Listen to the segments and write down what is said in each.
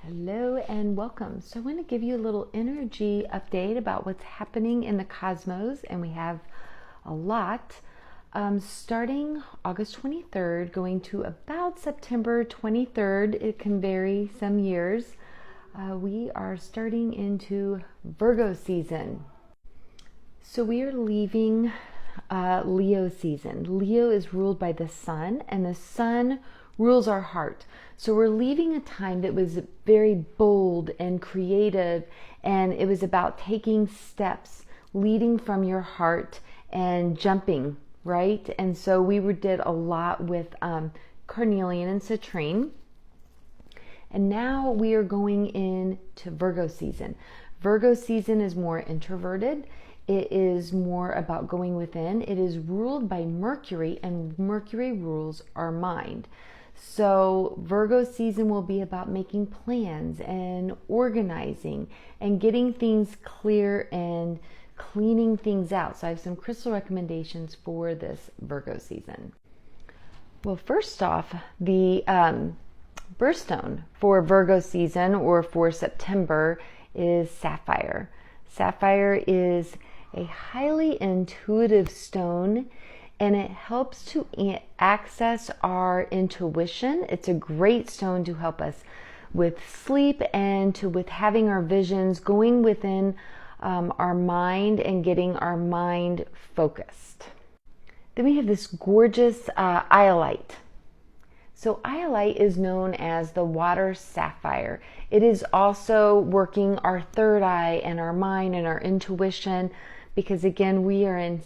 Hello and welcome. So I want to give you a little energy update about what's happening in the cosmos, and we have a lot. Starting August 23rd, going to about September 23rd, it can vary some years, we are starting into Virgo season. So we are leaving Leo season. Leo is ruled by the sun, and the sun rules our heart. So we're leaving a time that was very bold and creative, and it was about taking steps, leading from your heart and jumping, right? And so we did a lot with carnelian and citrine. And now we are going into Virgo season. Virgo season is more introverted. It is more about going within. It is ruled by Mercury, and Mercury rules our mind. So Virgo season will be about making plans and organizing and getting things clear and cleaning things out. So I have some crystal recommendations for this Virgo season. Well, first off, the birthstone for Virgo season or for September is sapphire. Sapphire is a highly intuitive stone, and it helps to access our intuition. It's a great stone to help us with sleep and with having our visions, going within our mind and getting our mind focused. Then we have this gorgeous iolite. So iolite is known as the water sapphire. It is also working our third eye and our mind and our intuition, because again, we are in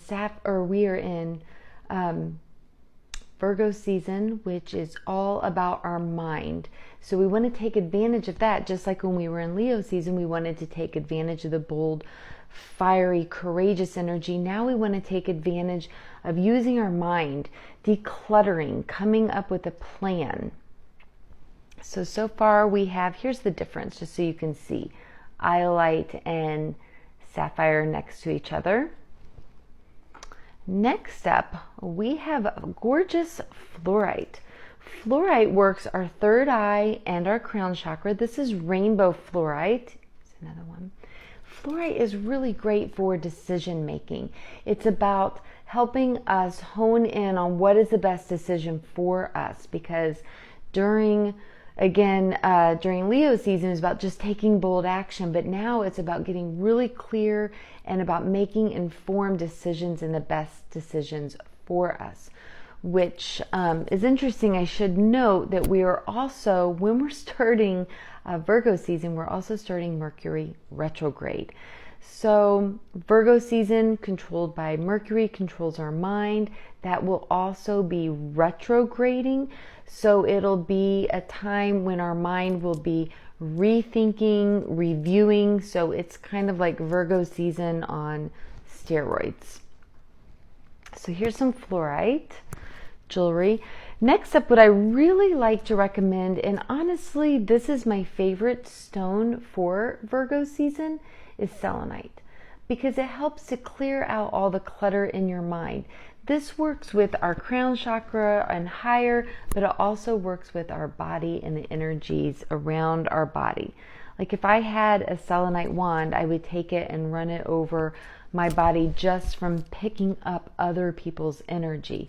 Virgo season, which is all about our mind. So we want to take advantage of that, just like when we were in Leo season, we wanted to take advantage of the bold, fiery, courageous energy. Now we want to take advantage of using our mind, decluttering, coming up with a plan. So far we have, here's the difference, just so you can see, iolite and sapphire next to each other. Next up, we have gorgeous fluorite. Fluorite works our third eye and our crown chakra. This is rainbow fluorite. Here's another one. Fluorite is really great for decision making. It's about helping us hone in on what is the best decision for us, because during Leo season is about just taking bold action, but now it's about getting really clear and about making informed decisions and the best decisions for us, which is interesting. I should note that we are also, when we're starting Virgo season, we're also starting Mercury retrograde. So Virgo season, controlled by Mercury, controls our mind. That will also be retrograding. So it'll be a time when our mind will be rethinking, reviewing. So it's kind of like Virgo season on steroids. So here's some fluorite jewelry. Next up, what I really like to recommend, and honestly, this is my favorite stone for Virgo season, is selenite, because it helps to clear out all the clutter in your mind. This works with our crown chakra and higher, but it also works with our body and the energies around our body. Like if I had a selenite wand, I would take it and run it over my body just from picking up other people's energy.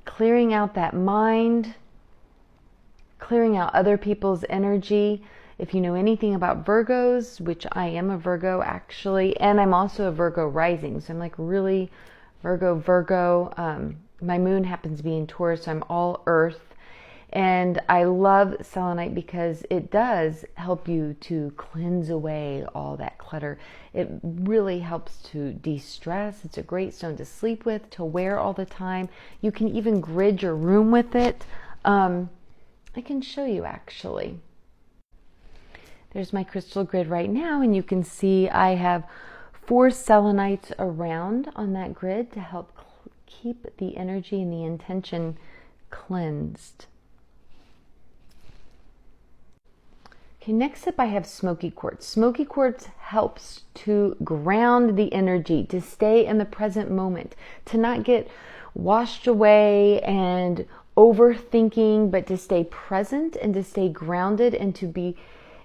Clearing out that mind, clearing out other people's energy. If you know anything about Virgos, which I am a Virgo actually, and I'm also a Virgo rising, so I'm like really Virgo. My moon happens to be in Taurus, so I'm all earth. And I love selenite because it does help you to cleanse away all that clutter. It really helps to de-stress. It's a great stone to sleep with, to wear all the time. You can even grid your room with it. I can show you actually. There's my crystal grid right now, and you can see I have 4 selenites around on that grid to help keep the energy and the intention cleansed. Okay, next up I have smoky quartz. Smoky quartz helps to ground the energy, to stay in the present moment, to not get washed away and overthinking, but to stay present and to stay grounded and to be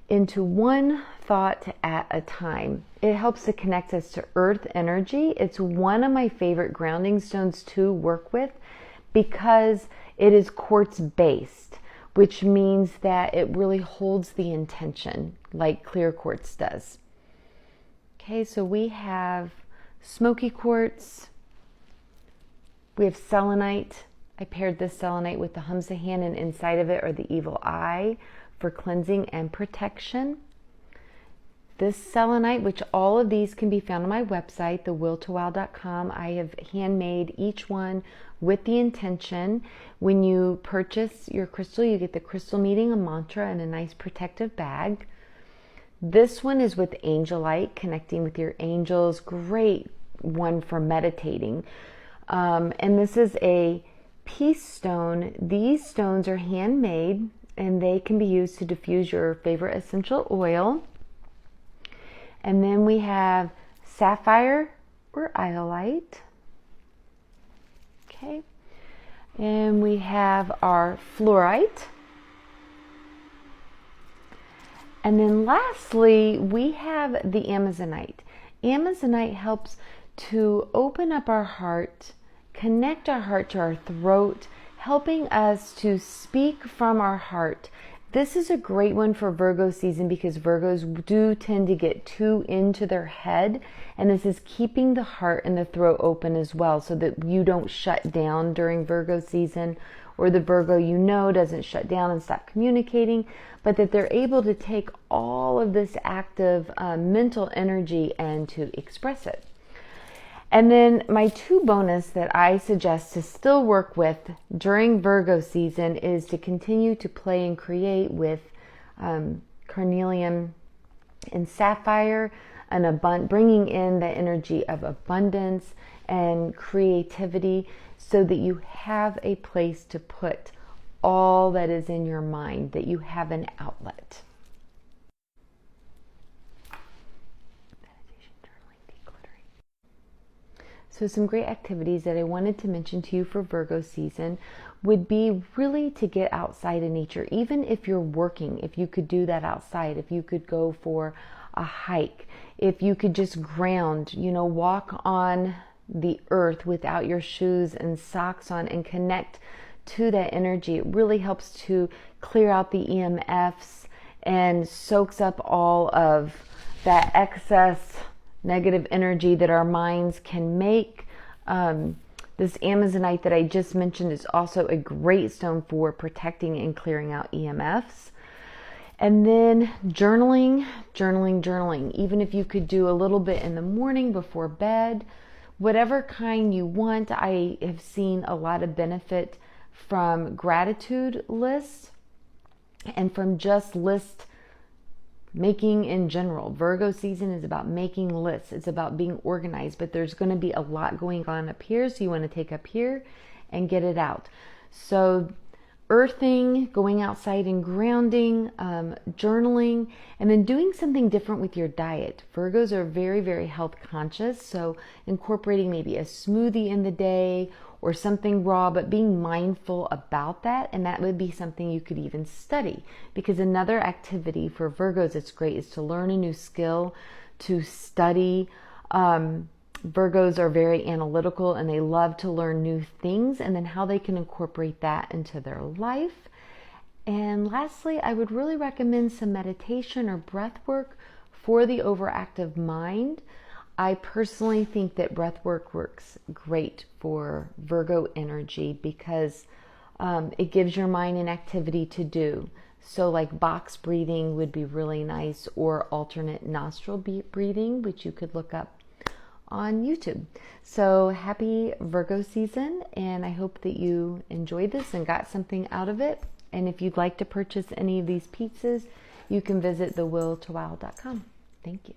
into one thought at a time. It helps to connect us to earth energy. It's one of my favorite grounding stones to work with because it is quartz based, which means that it really holds the intention like clear quartz does. Okay, so we have smoky quartz, we have selenite. I paired this selenite with the Humsahan, and inside of it are the evil eye for cleansing and protection. This selenite, which all of these can be found on my website, thewilltowow.com. I have handmade each one with the intention. When you purchase your crystal, you get the crystal meaning, a mantra, and a nice protective bag. This one is with angelite, connecting with your angels. Great one for meditating. And this is a peace stone. These stones are handmade and they can be used to diffuse your favorite essential oil. And then we have sapphire or iolite. Okay. And we have our fluorite. And then lastly, we have the amazonite. Amazonite helps to open up our heart, connect our heart to our throat, helping us to speak from our heart. This is a great one for Virgo season because Virgos do tend to get too into their head, and this is keeping the heart and the throat open as well so that you don't shut down during Virgo season, or the Virgo you know doesn't shut down and stop communicating, but that they're able to take all of this active mental energy and to express it. And then my two bonus that I suggest to still work with during Virgo season is to continue to play and create with carnelian and sapphire, and bringing in the energy of abundance and creativity so that you have a place to put all that is in your mind, that you have an outlet. So some great activities that I wanted to mention to you for Virgo season would be really to get outside in nature. Even if you're working, if you could do that outside, if you could go for a hike, if you could just ground, walk on the earth without your shoes and socks on and connect to that energy. It really helps to clear out the EMFs and soaks up all of that excess negative energy that our minds can make. This amazonite that I just mentioned is also a great stone for protecting and clearing out EMFs. And then journaling. Even if you could do a little bit in the morning before bed, whatever kind you want. I have seen a lot of benefit from gratitude lists and from just list making in general. Virgo season is about making lists. It's about being organized, but there's going to be a lot going on up here. So you want to take up here and get it out. So earthing, going outside and grounding, journaling, and then doing something different with your diet. Virgos are very, very health conscious. So incorporating maybe a smoothie in the day or something raw, but being mindful about that. And that would be something you could even study, because another activity for Virgos that's great is to learn a new skill, to study. Virgos are very analytical and they love to learn new things and then how they can incorporate that into their life. And lastly, I would really recommend some meditation or breath work for the overactive mind. I personally think that breath work works great for Virgo energy because it gives your mind an activity to do. So like box breathing would be really nice, or alternate nostril breathing, which you could look up on YouTube. So happy Virgo season, and I hope that you enjoyed this and got something out of it. And if you'd like to purchase any of these pieces, you can visit thewilltowow.com. Thank you.